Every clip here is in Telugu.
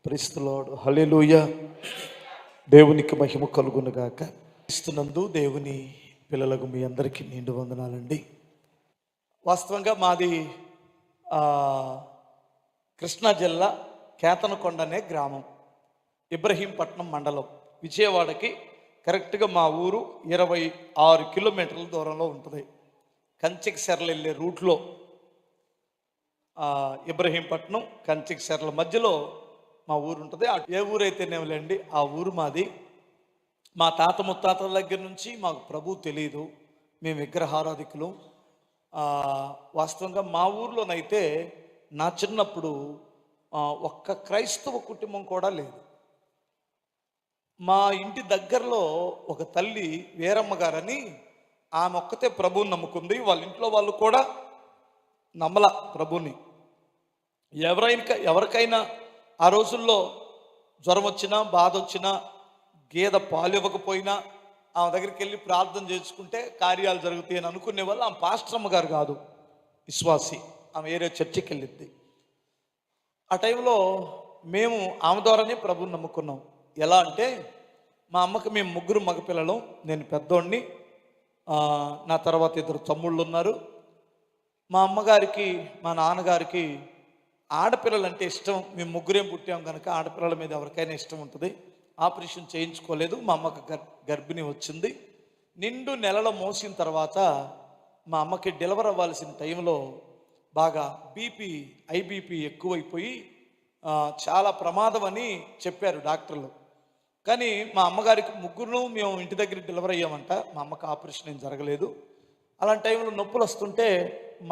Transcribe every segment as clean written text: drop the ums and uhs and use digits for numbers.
Praise the lord. హల్లెలూయా. దేవునికి మహిమ కలుగును గాక. క్రీస్తునందు దేవుని పిల్లలకు మీ అందరికీ నిండు వందనాలండి. వాస్తవంగా మాది ఆ, కృష్ణా జిల్లా కేతనకొండ అనే గ్రామం, ఇబ్రహీంపట్నం మండలం, విజయవాడకి కరెక్ట్గా మా ఊరు 26 కిలోమీటర్ల దూరంలో ఉంటుంది. కంచికి వెళ్ళే రూట్లో ఇబ్రహీంపట్నం కంచికి మధ్యలో మా ఊరు ఉంటుంది. ఏ ఊరైతేనేమిలేండి, ఆ ఊరు మాది. మా తాత ముత్తాతల దగ్గర నుంచి మాకు ప్రభు తెలియదు, మేము విగ్రహారాధికులు. వాస్తవంగా మా ఊర్లోనైతే నా చిన్నప్పుడు ఒక్క క్రైస్తవ కుటుంబం కూడా లేదు. మా ఇంటి దగ్గరలో ఒక తల్లి వీరమ్మ గారని, ఆమె ఒక్కతే ప్రభువుని నమ్ముకుంది. వాళ్ళ ఇంట్లో వాళ్ళు కూడా నమ్మల ప్రభుని. ఎవరికైనా ఆ రోజుల్లో జ్వరం వచ్చినా బాధ వచ్చినా గేదె పాలు ఇవ్వకపోయినా ఆమె దగ్గరికి వెళ్ళి ప్రార్థన చేసుకుంటే కార్యాలు జరుగుతాయి అని అనుకునే వాళ్ళు. ఆమె పాస్టరమ్మ గారు కాదు, విశ్వాసి. ఆమె వేరే చర్చికి వెళ్ళింది. ఆ టైంలో మేము ఆమె ద్వారానే ప్రభుని నమ్ముకున్నాం. ఎలా అంటే, మా అమ్మకి మేము ముగ్గురు మగపిల్లలు, నేను పెద్దోడిని, నా తర్వాత 2 తమ్ముళ్ళు ఉన్నారు. మా అమ్మగారికి మా నాన్నగారికి ఆడపిల్లలు అంటే ఇష్టం. మేము ముగ్గురేం పుట్టాం కనుక ఆడపిల్లల మీద ఎవరికైనా ఇష్టం ఉంటుంది. ఆపరేషన్ చేయించుకోలేదు. మా అమ్మకి గర్భిణి వచ్చింది. నిండు నెలలో మోసిన తర్వాత మా అమ్మకి డెలివర్ అవ్వాల్సిన టైంలో బాగా ఐబీపీ ఎక్కువైపోయి చాలా ప్రమాదం అని చెప్పారు డాక్టర్లు. కానీ మా అమ్మగారికి ముగ్గురు మేము ఇంటి దగ్గర డెలివర్ అయ్యామంట. మా అమ్మకి ఆపరేషన్ ఏం జరగలేదు. అలాంటి టైంలో నొప్పులు వస్తుంటే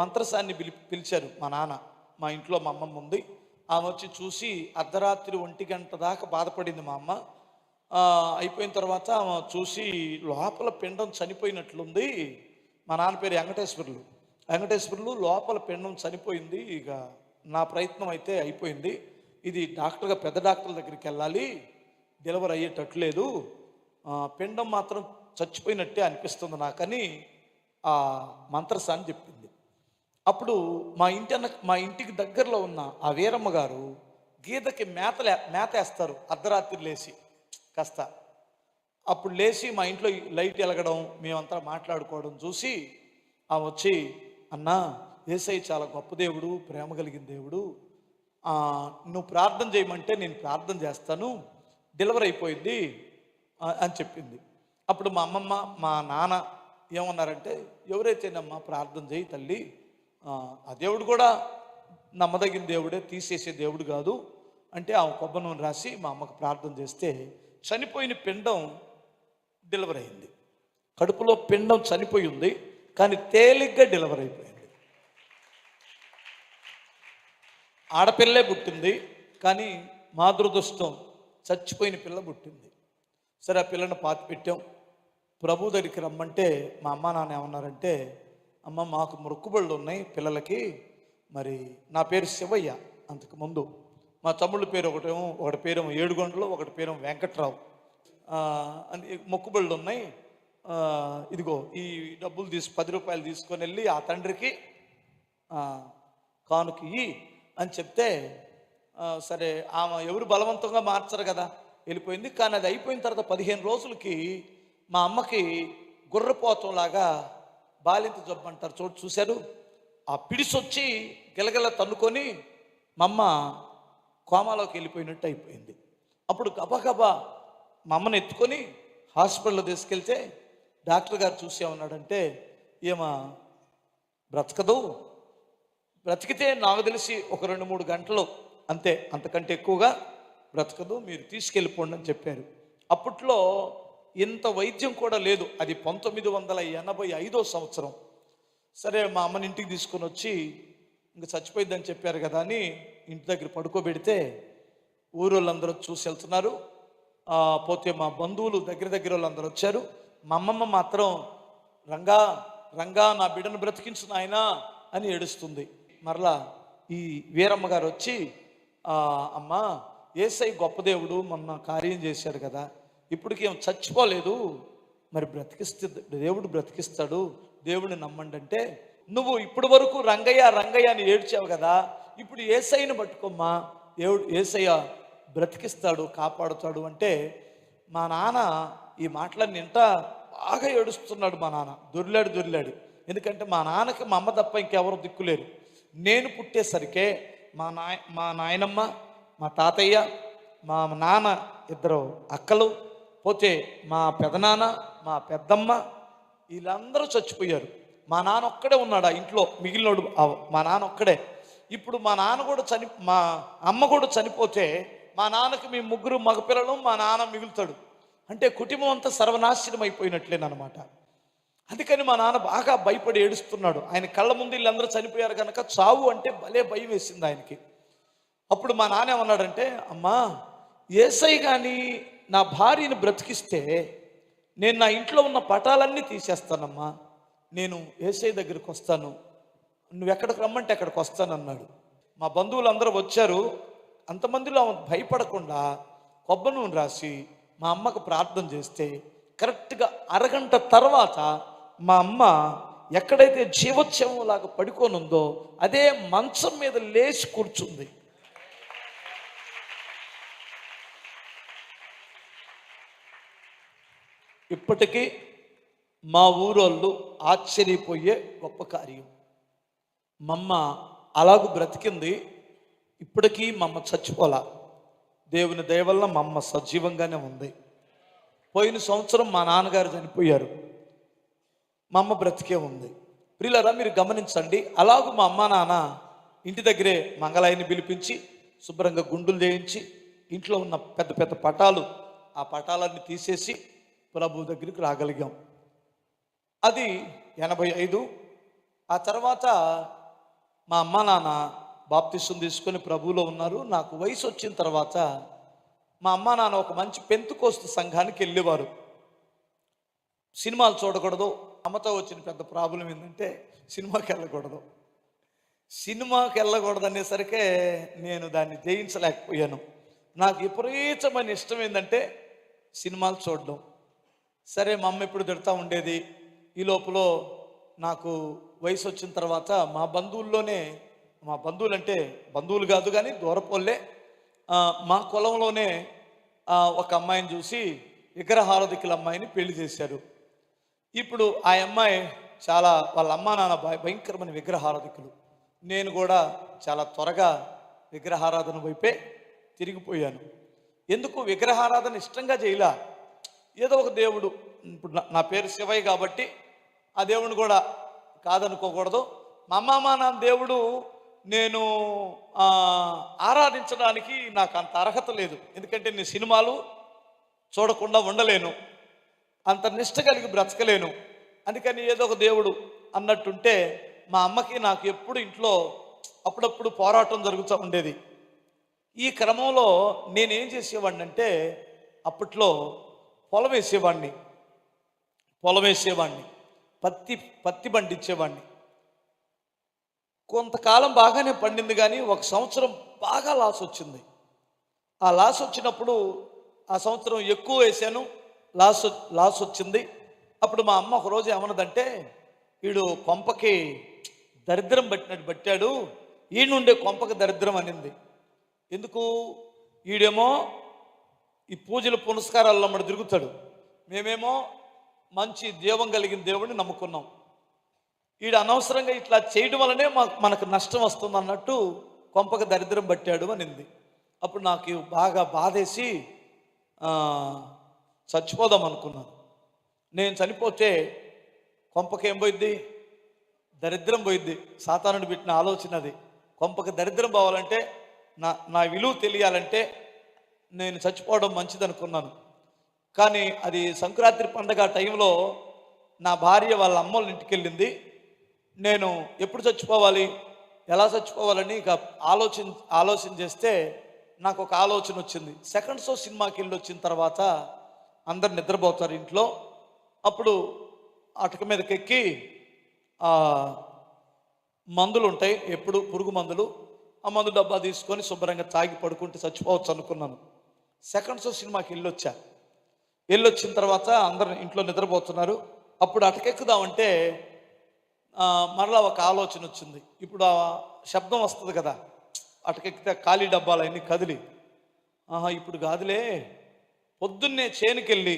మంత్రసాన్ని పిలిచారు మా నాన్న. మా ఇంట్లో మా అమ్మమ్మ ఉంది. ఆమె వచ్చి చూసి అర్ధరాత్రి 1 గంట దాకా బాధపడింది మా అమ్మ. అయిపోయిన తర్వాత ఆమె చూసి లోపల పిండం చనిపోయినట్లుంది. మా నాన్న పేరు వెంకటేశ్వర్లు. లోపల పిండం చనిపోయింది. ఇక నా ప్రయత్నం అయితే అయిపోయింది. ఇది పెద్ద డాక్టర్ దగ్గరికి వెళ్ళాలి, డెలివరీ అయ్యేటట్లేదు, పిండం మాత్రం చచ్చిపోయినట్టే అనిపిస్తుంది నాకని ఆ మంత్రసాన్ని చెప్పింది. అప్పుడు మా ఇంటికి దగ్గరలో ఉన్న ఆ వీరమ్మ గారు గీదకి మేతేస్తారు అర్ధరాత్రి లేచి కాస్త. అప్పుడు లేచి మా ఇంట్లో లైట్ వెలగడం, మేమంతా మాట్లాడుకోవడం చూసి ఆమె వచ్చి, అన్నా, యేసయ్య చాలా గొప్ప దేవుడు, ప్రేమ కలిగిన దేవుడు, నువ్వు ప్రార్థన చేయమంటే నేను ప్రార్థన చేస్తాను, డెలివరీ అయిపోయింది అని చెప్పింది. అప్పుడు మా అమ్మమ్మ మా నాన్న ఏమన్నారంటే, ఎవరైతేనమ్మా ప్రార్థన చేయి తల్లి, ఆ దేవుడు కూడా నమ్మదగిన దేవుడే, తీసేసే దేవుడు కాదు అంటే ఆమె కొబ్బరి నూనె రాసి మా అమ్మకు ప్రార్థన చేస్తే చనిపోయిన పిండం డెలివరీ అయింది. కడుపులో పిండం చనిపోయి ఉంది, కానీ తేలిగ్గా డెలివరీ అయిపోయింది. ఆడపిల్లే పుట్టింది, కానీ మా దురదృష్టం చచ్చిపోయిన పిల్ల పుట్టింది. సరే, ఆ పిల్లని పాతి పెట్టాం. ప్రభు దగ్గరికి రమ్మంటే మా అమ్మ నాన్న ఏమన్నారంటే, అమ్మ, మాకు మొక్కుబళ్ళు ఉన్నాయి పిల్లలకి, మరి నా పేరు శివయ్య, అంతకుముందు మా తమ్ముళ్ళ పేరు ఒకటి పేరు ఏడుగొండలో, ఒకటి పేరు వెంకట్రావు అని మొక్కుబళ్ళు ఉన్నాయి. ఇదిగో ఈ డబ్బులు 10 రూపాయలు తీసుకొని వెళ్ళి ఆ తండ్రికి కానుక అని చెప్తే, సరే, ఆమె ఎవరు బలవంతంగా మార్చరు కదా, వెళ్ళిపోయింది. కానీ అది అయిపోయిన తర్వాత 15 రోజులకి మా అమ్మకి గుర్రపోతంలాగా బాలింత జబ్బు అంటారు చూశారు, ఆ పిడిసొచ్చి గిలగిల తన్నుకొని మా అమ్మ కోమాలోకి వెళ్ళిపోయినట్టు అయిపోయింది. అప్పుడు గబగబా మా అమ్మని ఎత్తుకొని హాస్పిటల్లో తీసుకెళ్తే డాక్టర్ గారు చూసి ఏమన్నాడంటే, ఏమా బ్రతకదు, బ్రతికితే నాకు తెలిసి ఒక 2-3 గంటలు అంతే, అంతకంటే ఎక్కువగా బ్రతకదు, మీరు తీసుకెళ్ళిపోండి అని చెప్పారు. అప్పట్లో ఇంత వైద్యం కూడా లేదు. అది 1985 సంవత్సరం. సరే, మా అమ్మని ఇంటికి తీసుకొని వచ్చి ఇంక చచ్చిపోయిందని చెప్పారు కదా అని ఇంటి దగ్గర పడుకోబెడితే ఊరోళ్ళందరూ చూసి వెళ్తున్నారు. పోతే మా బంధువులు దగ్గర వాళ్ళందరూ వచ్చారు. మా అమ్మమ్మ మాత్రం, రంగా నా బిడ్డను బ్రతికించు నాయనా అని ఏడుస్తుంది. మరలా ఈ వీరమ్మ గారు వచ్చి, అమ్మ, యేసయ్య గొప్ప దేవుడు, మొన్న కార్యం చేశాడు కదా, ఇప్పటికి ఏం చచ్చిపోలేదు, మరి దేవుడు బ్రతికిస్తాడు, దేవుడిని నమ్మండి అంటే, నువ్వు ఇప్పటి వరకు రంగయ్య అని ఏడ్చావు కదా, ఇప్పుడు యేసయ్యను పట్టుకోమ్మా, యేసయ్య బ్రతికిస్తాడు, కాపాడుతాడు అంటే మా నాన్న ఈ మాటలన్నీ వింట బాగా ఏడుస్తున్నాడు. మా నాన్న దొర్లాడు. ఎందుకంటే మా నాన్నకి మా అమ్మ తప్ప ఇంకెవరు దిక్కులేరు. నేను పుట్టేసరికే మా నాయనమ్మ, మా తాతయ్య, మా నాన్న ఇద్దరు అక్కలు, పోతే మా పెదనాన్న, మా పెద్దమ్మ, వీళ్ళందరూ చచ్చిపోయారు. మా నాన్న ఒక్కడే ఉన్నాడు ఆ ఇంట్లో, మిగిలినోడు మా నాన్న ఒక్కడే. ఇప్పుడు మా నాన్న కూడా మా అమ్మ కూడా చనిపోతే మా నాన్నకి మీ ముగ్గురు మగపిల్లలు, మా నాన్న మిగులుతాడు. అంటే కుటుంబం అంతా సర్వనాశనం అయిపోయినట్లేనమాట. అందుకని మా నాన్న బాగా భయపడి ఏడుస్తున్నాడు. ఆయన కళ్ళ ముందు వీళ్ళందరూ చనిపోయారు కనుక చావు అంటే భలే భయం వేసింది ఆయనకి. అప్పుడు మా నాన్న ఏమన్నాడంటే, అమ్మా యేసయ్య కానీ నా భార్యను బ్రతికిస్తే నేను నా ఇంట్లో ఉన్న పటాలన్నీ తీసేస్తానమ్మా, నేను యేసయ్య దగ్గరికి వస్తాను, నువ్వు ఎక్కడికి రమ్మంటే అక్కడికి వస్తానన్నాడు. మా బంధువులు అందరూ వచ్చారు. అంతమందిలో భయపడకుండా కొబ్బరి నూనె రాసి మా అమ్మకు ప్రార్థన చేస్తే కరెక్ట్గా అరగంట తర్వాత మా అమ్మ ఎక్కడైతే జీవోత్సవంలాగా పడుకోనుందో అదే మంచం మీద లేచి కూర్చుంది. ఇప్పటికీ మా ఊరోళ్ళు ఆశ్చర్యపోయే గొప్ప కార్యం. మా అమ్మ అలాగూ బ్రతికింది. ఇప్పటికీ మా అమ్మ చచ్చిపోలా. దేవుని దయ వల్ల మా అమ్మ సజీవంగానే ఉంది. పోయిన సంవత్సరం మా నాన్నగారు చనిపోయారు, మా అమ్మ బ్రతికే ఉంది. ప్రియులారా మీరు గమనించండి. అలాగూ మా అమ్మ నాన్న ఇంటి దగ్గరే మంగళాయిని పిలిపించి శుభ్రంగా గుండులు చేయించి ఇంట్లో ఉన్న పెద్ద పెద్ద పటాలు, ఆ పటాలన్నీ తీసేసి ప్రభు దగ్గరికి రాగలిగాం. అది 85. ఆ తర్వాత మా అమ్మ నాన్న బాప్తిసం తీసుకొని ప్రభువులో ఉన్నారు. నాకు వయసు వచ్చిన తర్వాత మా అమ్మ నాన్న ఒక మంచి పెంతుకోస్తు సంఘానికి వెళ్ళేవారు. సినిమాలు చూడకూడదు. అమ్మతో వచ్చిన పెద్ద ప్రాబ్లం ఏంటంటే సినిమాకి వెళ్ళకూడదు అనేసరికే నేను దాన్ని జయించలేకపోయాను. నాకు విపరీతమైన ఇష్టం ఏంటంటే సినిమాలు చూడడం. సరే మా అమ్మ ఎప్పుడు తిడతా ఉండేది. ఈ లోపల నాకు వయసు వచ్చిన తర్వాత మా బంధువుల్లోనే, మా బంధువులు అంటే బంధువులు కాదు కానీ దూరపోళ్ళే, మా కులంలోనే ఒక అమ్మాయిని చూసి విగ్రహారాధికుల అమ్మాయిని పెళ్లి చేశారు. ఇప్పుడు ఆ అమ్మాయి చాలా, వాళ్ళ అమ్మా నాన్న భయంకరమైన విగ్రహారాధికులు. నేను కూడా చాలా త్వరగా విగ్రహారాధన వైపే తిరిగిపోయాను. ఎందుకు విగ్రహారాధన ఇష్టంగా చేయలా, ఏదో ఒక దేవుడు, ఇప్పుడు నా పేరు శివయ్య కాబట్టి ఆ దేవుడిని కూడా కాదనుకోకూడదు. మా అమ్మ మా నాన్న దేవుడు నేను ఆరాధించడానికి నాకు అంత అర్హత లేదు. ఎందుకంటే నేను సినిమాలు చూడకుండా ఉండలేను, అంత నిష్ట కలిగి బ్రతకలేను. అందుకని ఏదో ఒక దేవుడు అన్నట్టుంటే మా అమ్మకి నాకు ఎప్పుడు ఇంట్లో అప్పుడప్పుడు పోరాటం జరుగుతూ ఉండేది. ఈ క్రమంలో నేనేం చేసేవాడిని అంటే అప్పట్లో పొలం వేసేవాడిని, పత్తి పండించేవాడిని. కొంతకాలం బాగానే పండింది కానీ ఒక సంవత్సరం బాగా లాస్ వచ్చింది. ఆ లాస్ వచ్చినప్పుడు ఆ సంవత్సరం ఎక్కువ వేసాను, లాస్ వచ్చింది. అప్పుడు మా అమ్మ ఒకరోజు ఏమన్నదంటే, వీడు కొంపకి దరిద్రం పట్టాడు, ఈ నుండే కొంపకి దరిద్రం అనింది. ఎందుకు? వీడేమో ఈ పూజలు పునస్కారాల్లో అమ్మడు తిరుగుతాడు, మేమేమో మంచి జీవం కలిగిన దేవుడిని నమ్ముకున్నాం. వీడు అనవసరంగా ఇట్లా చేయడం వల్లనే మనకు నష్టం వస్తుంది అన్నట్టు కొంపకి దరిద్రం పట్టాడు అనింది. అప్పుడు నాకు బాగా బాధేసి చచ్చిపోదాం అనుకున్నాను. నేను చనిపోతే కొంపకి ఏం పోయిద్ది? దరిద్రం పోయిద్ది. సాతానుడు పెట్టిన ఆలోచన అది. కొంపకి దరిద్రం పోవాలంటే, నా విలువ తెలియాలంటే నేను చచ్చిపోవడం మంచిది అనుకున్నాను. కానీ అది సంక్రాంతి పండగ టైంలో నా భార్య వాళ్ళ అమ్మోళ్ళ ఇంటికి వెళ్ళింది. నేను ఎప్పుడు చచ్చిపోవాలి, ఎలా చచ్చిపోవాలని ఇక ఆలోచన చేస్తే నాకు ఒక ఆలోచన వచ్చింది. సెకండ్ షో సినిమాకి వెళ్ళి వచ్చిన తర్వాత అందరు నిద్రపోతారు ఇంట్లో. అప్పుడు అటక మీదకి ఎక్కి మందులు ఉంటాయి, ఎప్పుడు పురుగు మందులు, ఆ మందు డబ్బా తీసుకొని శుభ్రంగా తాగి పడుకుంటే చచ్చిపోవచ్చు అనుకున్నాను. సెకండ్ షో సినిమాకి వెళ్ళొచ్చిన తర్వాత అందరు ఇంట్లో నిద్రపోతున్నారు. అప్పుడు అటకెక్కుదామంటే మరలా ఒక ఆలోచన వచ్చింది. ఇప్పుడు ఆ శబ్దం వస్తుంది కదా, అటకెక్కితే ఖాళీ డబ్బాలు అన్నీ కదిలి, ఆహా ఇప్పుడు కాదులే, పొద్దున్నే చేనుకెళ్ళి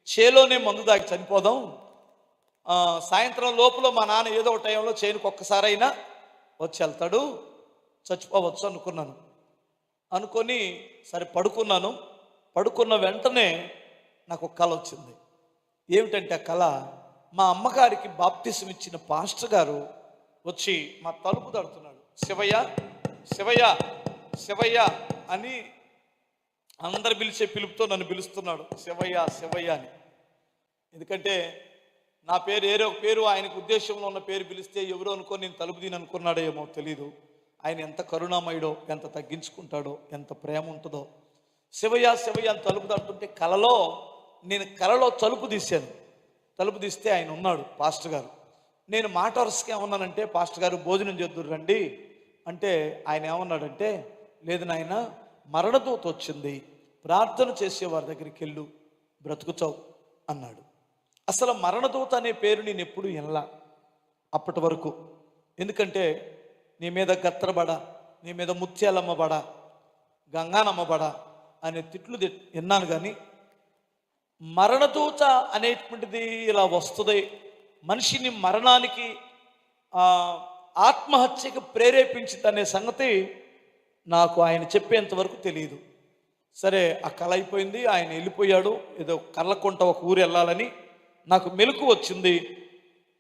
చేలోనే మందు దాగి చనిపోదాం, సాయంత్రం లోపల మా నాన్న ఏదో ఒక టైంలో చేనుకు ఒక్కసారైనా వచ్చి వెళ్తాడు, చచ్చిపోవచ్చు అనుకున్నాను. అనుకొని సరే పడుకున్నాను. పడుకున్న వెంటనే నాకు ఒక కళ వచ్చింది. ఏమిటంటే ఆ కళ, మా అమ్మగారికి బాప్తిసం ఇచ్చిన పాస్టర్ గారు వచ్చి మా తలుపు తడుతున్నాడు. శివయ్య శివయ్య శివయ్య అని అందరు పిలిచే పిలుపుతో నన్ను పిలుస్తున్నాడు, శివయ్య శివయ్య అని. ఎందుకంటే నా పేరు ఏదో ఒక పేరు ఆయనకు ఉద్దేశంలో ఉన్న పేరు పిలిస్తే ఎవరో అనుకో నేను తలుపు దీని అనుకున్నాడో ఏమో తెలీదు. ఆయన ఎంత కరుణామయుడో, ఎంత తగ్గించుకుంటాడో, ఎంత ప్రేమ ఉంటుందో. శివయ్య శివయ్య అని తలుపు తడుతుంటే నేను కలలో తలుపు తీశాను. తలుపు తీస్తే ఆయన ఉన్నాడు, పాస్టర్ గారు. నేను మాట వరుసగా ఏమన్నానంటే, పాస్టర్ గారు భోజనం చేద్దురు రండి అంటే ఆయన ఏమన్నాడంటే, లేదు నాయన, మరణదూత వచ్చింది, ప్రార్థన చేసే వారి దగ్గరికి వెళ్ళు, బ్రతుకుచావు అన్నాడు. అసలు మరణదూత అనే పేరు నేను ఎప్పుడు వినలా అప్పటి వరకు. ఎందుకంటే నీ మీద గత్రబడ, నీ మీద ముత్యాలమ్మబడ, గంగానమ్మబడ అనే తిట్లు విన్నాను. కానీ మరణదూత అనేటువంటిది ఇలా వస్తుంది, మనిషిని మరణానికి ఆత్మహత్యకు ప్రేరేపించింది అనే సంగతి నాకు ఆయన చెప్పేంత వరకు తెలియదు. సరే ఆ కళ అయిపోయింది, ఆయన వెళ్ళిపోయాడు. ఏదో కళ్ళకుంట ఒక ఊరు వెళ్ళాలని నాకు మెలకు వచ్చింది.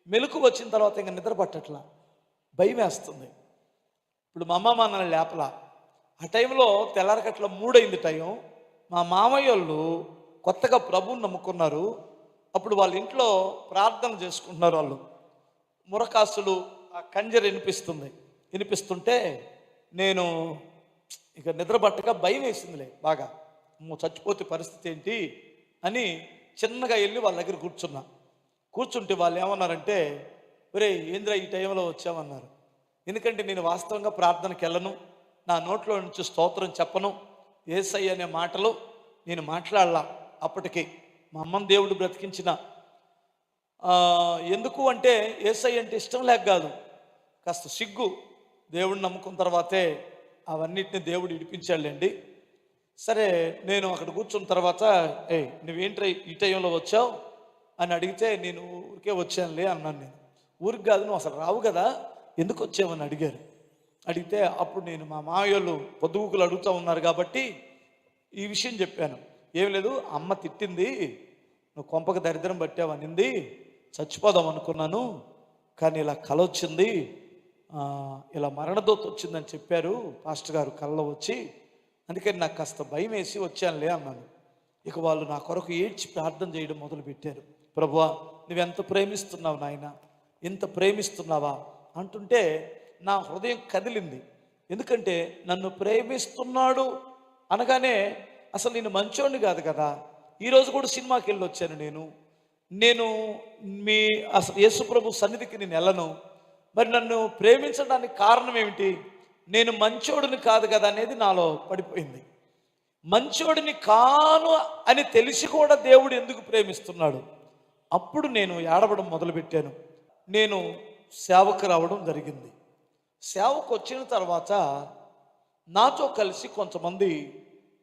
మెలకు వచ్చిన తర్వాత ఇంకా నిద్ర పట్టట్లా, భయం వేస్తుంది. ఇప్పుడు మా అమ్మ నన్ను లేపలా. ఆ టైంలో తెల్లారకట్ల 3 అయింది టైం. మా మామయ్య వాళ్ళు కొత్తగా ప్రభువుని నమ్ముకున్నారు. అప్పుడు వాళ్ళ ఇంట్లో ప్రార్థన చేసుకుంటున్నారు. వాళ్ళు మురకాసులు ఆ కంజర వినిపిస్తుంటే నేను ఇక నిద్ర పట్టక భయం వేసిందిలే బాగా. చచ్చిపోతే పరిస్థితి ఏంటి అని చిన్నగా వెళ్ళి వాళ్ళ దగ్గర కూర్చుంటే వాళ్ళు ఏమన్నారంటే, ఒరే ఏంద్రా ఈ టైంలో వచ్చామన్నారు. ఎందుకంటే నేను వాస్తవంగా ప్రార్థనకి వెళ్ళను, నా నోట్లో నుంచి స్తోత్రం చెప్పను, యేసయ్య అనే మాటలు నేను మాట్లాడలా. అప్పటికి మా అమ్మని దేవుడు బ్రతికించిన, ఎందుకు అంటే యేసయ్య అంటే ఇష్టం లేక కాదు, కాస్త సిగ్గు. దేవుడిని నమ్ముకున్న తర్వాతే అవన్నిటిని దేవుడు ఇడిపించాడులేండి. సరే నేను అక్కడ కూర్చున్న తర్వాత, నువ్వేంట్రా ఈ టైంలో వచ్చావు అని అడిగితే, నేను ఊరికే వచ్చానులే అన్నాను. నేను ఊరికి కాదు, నువ్వు అసలు రావు కదా, ఎందుకు వచ్చావని అడిగారు. అడిగితే అప్పుడు నేను మా మామయ్యోళ్ళు పొద్దుగుకులు అడుగుతూ ఉన్నారు కాబట్టి ఈ విషయం చెప్పాను. ఏం లేదు, అమ్మ తిట్టింది, నువ్వు కొంపకు దరిద్రం పట్టావనింది, చచ్చిపోదాం అనుకున్నాను, కానీ ఇలా కల వచ్చింది, ఇలా మరణదూత వచ్చిందని చెప్పారు పాస్టర్ గారు కళ్ళలో వచ్చి, అందుకని నాకు కాస్త భయం వేసి వచ్చానులే అన్నాను. ఇక వాళ్ళు నా కొరకు ఏడ్చి ప్రార్థన చేయడం మొదలుపెట్టారు. ప్రభువా నువ్వెంత ప్రేమిస్తున్నావు నాయన, ఎంత ప్రేమిస్తున్నావా అంటుంటే నా హృదయం కదిలింది. ఎందుకంటే నన్ను ప్రేమిస్తున్నాడు అనగానే అసలు నేను మంచోడిని కాదు కదా. ఈరోజు కూడా సినిమాకి వెళ్ళి వచ్చాను. నేను మీ అసలు యేసుప్రభు సన్నిధికి నేను వెళ్ళను, మరి నన్ను ప్రేమించడానికి కారణం ఏమిటి? నేను మంచోడిని కాదు కదా అనేది నాలో పడిపోయింది. మంచోడిని కాను అని తెలిసి కూడా దేవుడు ఎందుకు ప్రేమిస్తున్నాడు? అప్పుడు నేను ఏడవడం మొదలుపెట్టాను. నేను సేవకు రావడం జరిగింది. సేవకు వచ్చిన తర్వాత నాతో కలిసి కొంతమంది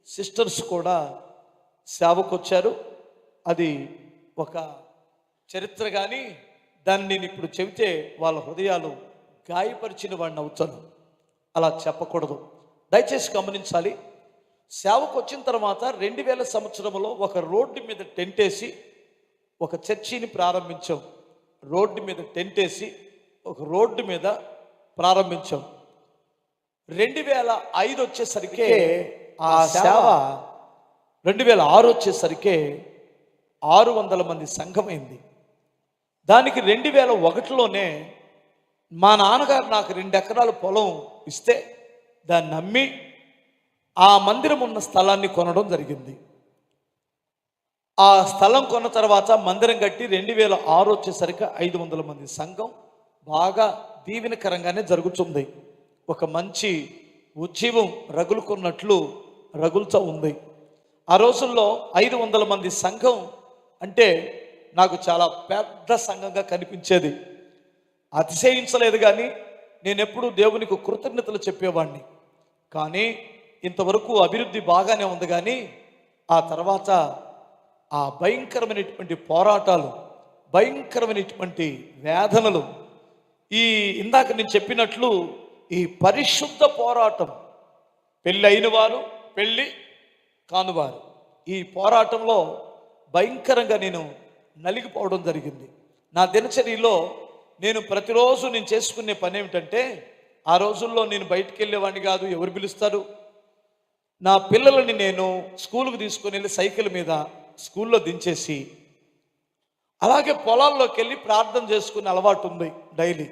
సిస్టర్స్ కూడా సేవకు వచ్చారు. అది ఒక చరిత్ర, కానీ దాన్ని నేను ఇప్పుడు చెబితే వాళ్ళ హృదయాలు గాయపరిచిన వాడిని అవుతాను. అలా చెప్పకూడదు, దయచేసి గమనించాలి. సేవకు వచ్చిన తర్వాత 2000 సంవత్సరంలో ఒక రోడ్డు మీద టెంట్ వేసి ఒక చర్చిని ప్రారంభించాం. రోడ్డు మీద టెంట్ వేసి ఒక రోడ్డు మీద ప్రారంభించాం. 2005 వచ్చేసరికి ఆ సేవ 2006 వచ్చేసరికి 600 మంది సంఘమైంది. దానికి 2001లోనే మా నాన్నగారు నాకు 2 ఎకరాల పొలం ఇస్తే దాన్ని నమ్మి ఆ మందిరం ఉన్న స్థలాన్ని కొనడం జరిగింది. ఆ స్థలం కొన్న తర్వాత మందిరం కట్టి 2006 వచ్చేసరికి 500 మంది సంఘం బాగా దీవెనకరంగానే జరుగుతుంది. ఒక మంచి ఉజ్జీవం రగులుకున్నట్లు రగులుతూ ఉంది. ఆ రోజుల్లో 500 మంది సంఘం అంటే నాకు చాలా పెద్ద సంఘంగా కనిపించేది. అతిశయించలేదు, కానీ నేను ఎప్పుడూ దేవునికి కృతజ్ఞతలు చెప్పేవాడిని. కానీ ఇంతవరకు అభివృద్ధి బాగానే ఉంది, కానీ ఆ తర్వాత ఆ భయంకరమైనటువంటి పోరాటాలు, భయంకరమైనటువంటి వేదనలు, ఈ ఇందాక నేను చెప్పినట్లు ఈ పరిశుద్ధ పోరాటం, పెళ్ళి అయిన వారు, పెళ్ళి కానువారు, ఈ పోరాటంలో భయంకరంగా నేను నలిగిపోవడం జరిగింది. నా దినచర్యలో నేను ప్రతిరోజు నేను చేసుకునే పని ఏమిటంటే, ఆ రోజుల్లో నేను బయటికి వెళ్ళేవాడిని కాదు. ఎవరు పిలుస్తారు? నా పిల్లలని నేను స్కూల్కి తీసుకొని వెళ్ళి సైకిల్ మీద స్కూల్లో దించేసి అలాగే పొలాల్లోకి వెళ్ళి ప్రార్థన చేసుకునే అలవాటు ఉంది డైలీ.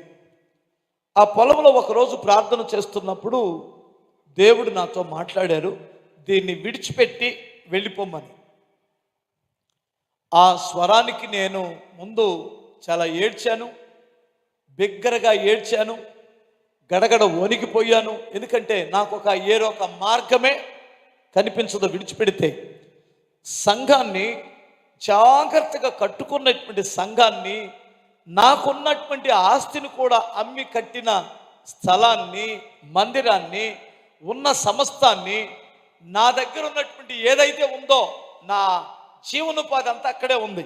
ఆ పొలంలో ఒకరోజు ప్రార్థన చేస్తున్నప్పుడు దేవుడు నాతో మాట్లాడారు, దీన్ని విడిచిపెట్టి వెళ్ళిపోమని. ఆ స్వరానికి నేను ముందు చాలా ఏడ్చాను, బిగ్గరగా ఏడ్చాను, గడగడ వణికిపోయాను. ఎందుకంటే నాకు ఒక మార్గమే కనిపించదు. విడిచిపెడితే సంఘాన్ని, జాగ్రత్తగా కట్టుకున్నటువంటి సంఘాన్ని, నాకున్నటువంటి ఆస్తిని కూడా అమ్మి కట్టిన స్థలాన్ని, మందిరాన్ని, ఉన్న సమస్తాన్ని, నా దగ్గర ఉన్నటువంటి ఏదైతే ఉందో నా జీవనోపాధి అంతా అక్కడే ఉంది,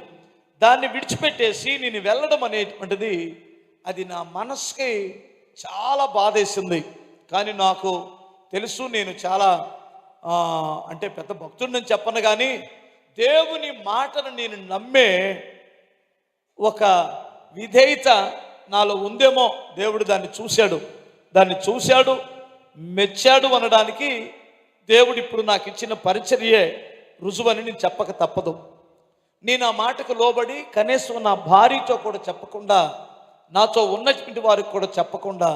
దాన్ని విడిచిపెట్టేసి నేను వెళ్ళడం అనేటువంటిది అది నా మనసుకి చాలా బాధేసింది. కానీ నాకు తెలుసు, నేను చాలా అంటే పెద్ద భక్తుడిని చెప్పను, కానీ దేవుని మాటను నేను నమ్మే ఒక విధేయత నాలో ఉందేమో. దేవుడు దాన్ని చూశాడు, మెచ్చాడు అనడానికి దేవుడు ఇప్పుడు నాకు ఇచ్చిన పరిచర్యే రుజువని నేను చెప్పక తప్పదు. నేను ఆ మాటకు లోబడి కనీసం నా భార్యతో కూడా చెప్పకుండా, నాతో ఉన్నటువంటి వారికి కూడా చెప్పకుండా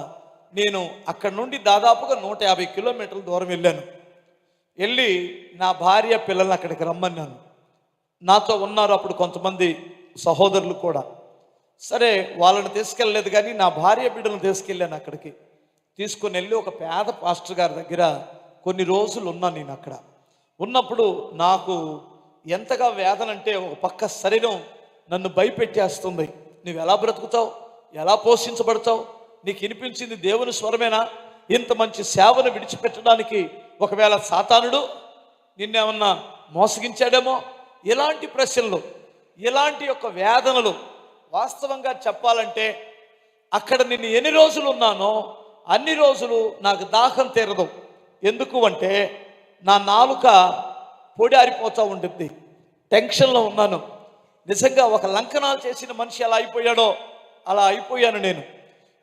నేను అక్కడి నుండి దాదాపుగా 150 కిలోమీటర్ల దూరం వెళ్ళి నా భార్య పిల్లల్ని అక్కడికి రమ్మన్నాను. నాతో ఉన్నారు అప్పుడు కొంతమంది సహోదరులు కూడా. సరే, వాళ్ళని తీసుకెళ్ళలేదు, కానీ నా భార్య బిడ్డలను తీసుకెళ్ళాను. అక్కడికి తీసుకొని వెళ్ళి ఒక పేద పాస్టర్ గారి దగ్గర కొన్ని రోజులు ఉన్నాను. నేను అక్కడ ఉన్నప్పుడు నాకు ఎంతగా వేదన అంటే, ఒక పక్క శరీరం నన్ను భయపెట్టేస్తుంది. నువ్వు ఎలా బ్రతుకుతావు, ఎలా పోషించబడతావు, నీకు వినిపించింది దేవుని స్వరమేనా? ఇంత మంచి సేవను విడిచిపెట్టడానికి ఒకవేళ సాతానుడు నిన్నేమన్నా మోసగించాడేమో? ఇలాంటి ప్రశ్నలు, ఇలాంటి యొక్క వేదనలు. వాస్తవంగా చెప్పాలంటే అక్కడ నేను ఎన్ని రోజులు ఉన్నానో అన్ని రోజులు నాకు దాహం తీరదు. ఎందుకు అంటే నా నాలుక పొడి ఆరిపోతూ ఉంటుంది. టెన్షన్లో ఉన్నాను. నిజంగా ఒక లంకనాలు చేసిన మనిషి ఎలా అయిపోయాడో అలా అయిపోయాను నేను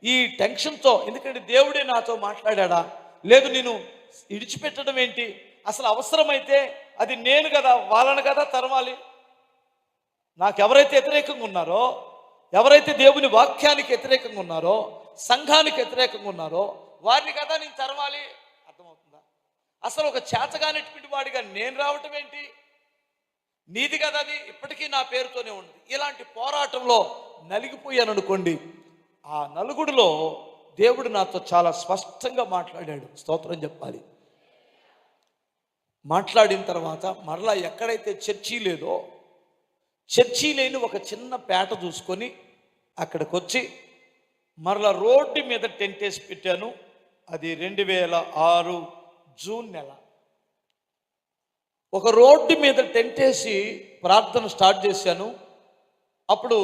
ఈ టెన్షన్తో. ఎందుకంటే దేవుడే నాతో మాట్లాడా? లేదు, నేను విడిచిపెట్టడం ఏంటి? అసలు అవసరమైతే అది నేను కదా, వాళ్ళని కదా తరవాలి. నాకు ఎవరైతే వ్యతిరేకంగా ఉన్నారో, ఎవరైతే దేవుని వాక్యానికి వ్యతిరేకంగా ఉన్నారో, సంఘానికి వ్యతిరేకంగా ఉన్నారో వారిని కదా నేను తరవాలి. అర్థమవుతుందా? అసలు ఒక చేతగానటువంటి వాడిగా నేను రావటం ఏంటి? నీది కదా అది, ఇప్పటికీ నా పేరుతోనే ఉంది. ఇలాంటి పోరాటంలో నలిగిపోయాను అనుకోండి. ఆ నలుగుడిలో దేవుడు నాతో చాలా స్పష్టంగా మాట్లాడాడు. స్తోత్రం చెప్పాలి. మాట్లాడిన తర్వాత మరలా ఎక్కడైతే చర్చి లేదో, చర్చి లేని ఒక చిన్న పేట చూసుకొని అక్కడికి వచ్చి మరలా రోడ్డు మీద టెంట్ వేసి పెట్టాను. అది 2006 జూన్ నెల. ఒక రోడ్డు మీద టెంట్ వేసి ప్రార్థన స్టార్ట్ చేశాను. అప్పుడు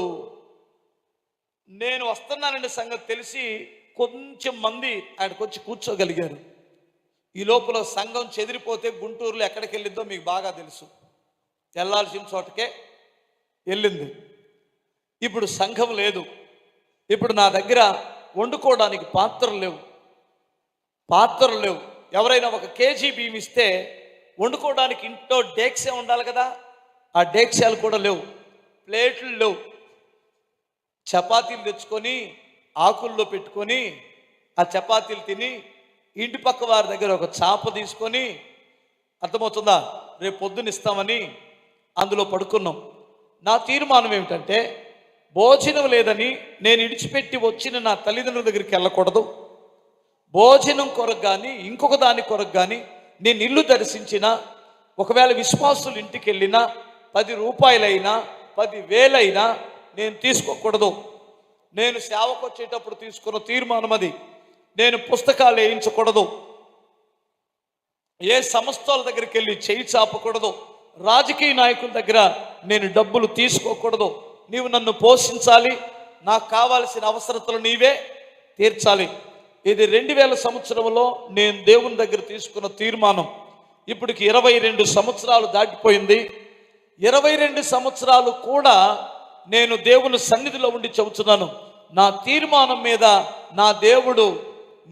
నేను వస్తున్నాననే సంగతి తెలిసి కొంచెం మంది ఆయనకు వచ్చి కూర్చోగలిగారు. ఈ లోపల సంఘం చెదిరిపోతే గుంటూరులో ఎక్కడికి వెళ్ళిందో మీకు బాగా తెలుసు. వెళ్ళాల్సిన చోటకే వెళ్ళింది. ఇప్పుడు సంఘం లేదు. ఇప్పుడు నా దగ్గర వండుకోవడానికి పాత్రలు లేవు. ఎవరైనా 1 కేజీ బియ్యం ఇస్తే వండుకోవడానికి ఇంట్లో డేక్సే ఉండాలి కదా, ఆ డేక్సాలు కూడా లేవు, ప్లేట్లు లేవు. చపాతీలు తెచ్చుకొని ఆకుల్లో పెట్టుకొని ఆ చపాతీలు తిని ఇంటి పక్క వారి దగ్గర ఒక చాప తీసుకొని, అర్థమవుతుందా, రేపు పొద్దున్న ఇస్తామని అందులో పడుకున్నాం. నా తీర్మానం ఏమిటంటే, భోజనం లేదని నేను విడిచిపెట్టి వచ్చిన నా తల్లిదండ్రుల దగ్గరికి వెళ్ళకూడదు. భోజనం కొరకు కానీ ఇంకొక దాని కొరకు కానీ నేను ఇల్లు దర్శించిన, ఒకవేళ విశ్వాసులు ఇంటికి వెళ్ళినా 10 రూపాయలైనా 10,000 నేను తీసుకోకూడదు. నేను సేవకు వచ్చేటప్పుడు తీసుకున్న తీర్మానం అది. నేను పుస్తకాలు వేయించకూడదు. ఏ సంస్థల దగ్గరికి వెళ్ళి చేయి చాపకూడదు, రాజకీయ నాయకుల దగ్గర నేను డబ్బులు తీసుకోకూడదు. నీవు నన్ను పోషించాలి, నాకు కావాల్సిన అవసరతలు నీవే తీర్చాలి. ఇది 2000 సంవత్సరంలో నేను దేవుని దగ్గర తీసుకున్న తీర్మానం. ఇప్పటికి 22 సంవత్సరాలు దాటిపోయింది. 22 సంవత్సరాలు కూడా నేను దేవుని సన్నిధిలో ఉండి చెబుతున్నాను, నా తీర్మానం మీద నా దేవుడు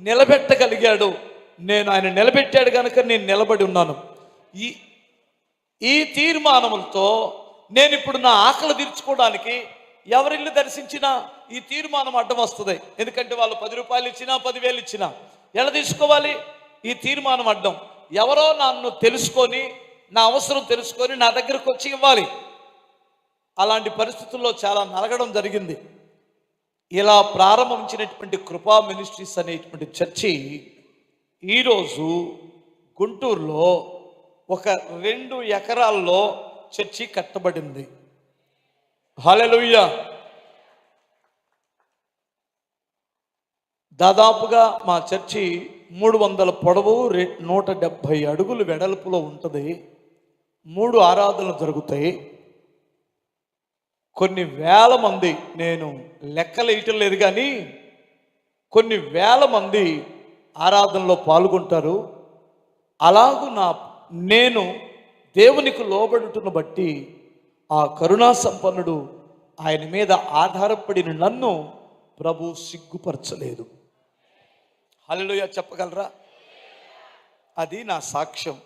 నిలబెట్టగలిగాడు. నేను ఆయన నిలబెట్టాడు కనుక నేను నిలబడి ఉన్నాను. ఈ తీర్మానములతో నేను ఇప్పుడు నా ఆకలి తీర్చుకోవడానికి ఎవరిల్లు దర్శించినా ఈ తీర్మానం అడ్డం వస్తుంది. ఎందుకంటే వాళ్ళు 10 రూపాయలు ఇచ్చినా 10,000 ఇచ్చినా ఎలా తీసుకోవాలి? ఈ తీర్మానం అడ్డం. ఎవరో నన్ను తెలుసుకొని, నా అవసరం తెలుసుకొని నా దగ్గరకు వచ్చి ఇవ్వాలి. అలాంటి పరిస్థితుల్లో చాలా నలగడం జరిగింది. ఇలా ప్రారంభించినటువంటి కృపా మినిస్ట్రీస్ అనేటువంటి చర్చి ఈరోజు గుంటూరులో ఒక 2 ఎకరాల్లో చర్చి కట్టబడింది. హల్లెలూయా. దాదాపుగా మా చర్చి 300 పొడవు, 170 అడుగులు వెడల్పులో ఉంటుంది. 3 ఆరాధనలు జరుగుతాయి. కొన్ని వేల మంది, నేను లెక్కలు వేయటం లేదు కానీ కొన్ని వేల మంది ఆరాధనలో పాల్గొంటారు. అలాగూ నేను దేవునికి లోబడుటను బట్టి ఆ కరుణా సంపన్నుడు ఆయన మీద ఆధారపడిన నన్ను ప్రభు సిగ్గుపరచలేదు. హల్లెలూయా చెప్పగలరా? అది నా సాక్ష్యం.